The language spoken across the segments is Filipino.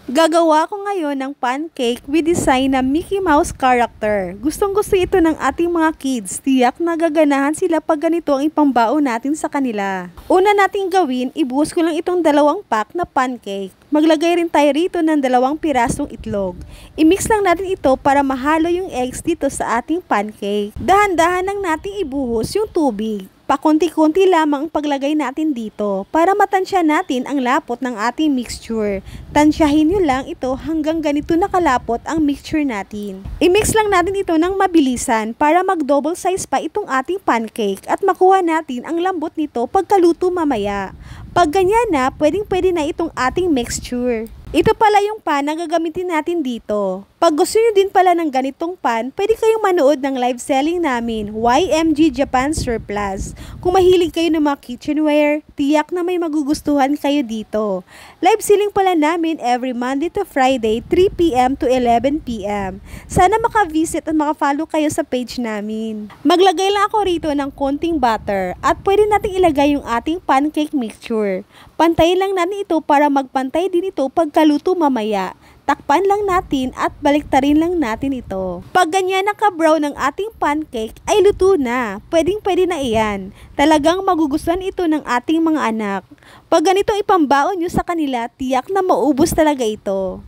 Gagawa ko ngayon ng pancake with design na Mickey Mouse character. Gustong-gusto ito ng ating mga kids. Tiyak na gaganahan sila pag ganito ang ipambaon natin sa kanila. Una nating gawin, ibuhos ko lang itong 2 pack na pancake. Maglagay rin tayo rito ng 2 pirasong itlog. I-mix lang natin ito para mahalo yung eggs dito sa ating pancake. Dahan-dahan lang nating ibuhos yung tubig. Pakunti-kunti lamang ang paglagay natin dito para matansya natin ang lapot ng ating mixture. Tansyahin nyo lang ito hanggang ganito nakalapot ang mixture natin. I-mix lang natin ito ng mabilisan para mag-double size pa itong ating pancake at makuha natin ang lambot nito pagkaluto mamaya. Pag ganyan na, pwedeng-pwede na itong ating mixture. Ito pala yung pan na gagamitin natin dito. Pag gusto nyo din pala ng ganitong pan, pwede kayong manood ng live selling namin, YMG Japan Surplus. Kung mahilig kayo ng mga kitchenware, tiyak na may magugustuhan kayo dito. Live selling pala namin every Monday to Friday, 3 PM to 11 PM. Sana maka-visit at maka-follow kayo sa page namin. Maglagay lang ako rito ng konting butter at pwede nating ilagay yung ating pancake mixture. Pantayin lang natin ito para magpantay din ito pagkaluto mamaya. Takpan lang natin at baliktarin lang natin ito. Pag ganyan naka-brown ang ating pancake ay luto na. Pwedeng-pwede na iyan. Talagang magugustuhan ito ng ating mga anak. Pag ganito ipambaon nyo sa kanila, tiyak na maubos talaga ito.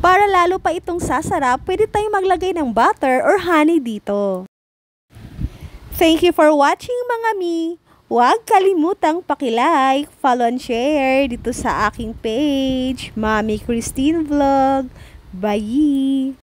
Para lalo pa itong sasarap, pwede tayong maglagay ng butter or honey dito. Thank you for watching mga mi! Huwag kalimutang paki-like, follow and share dito sa aking page, Mami Christine Vlog. Bye!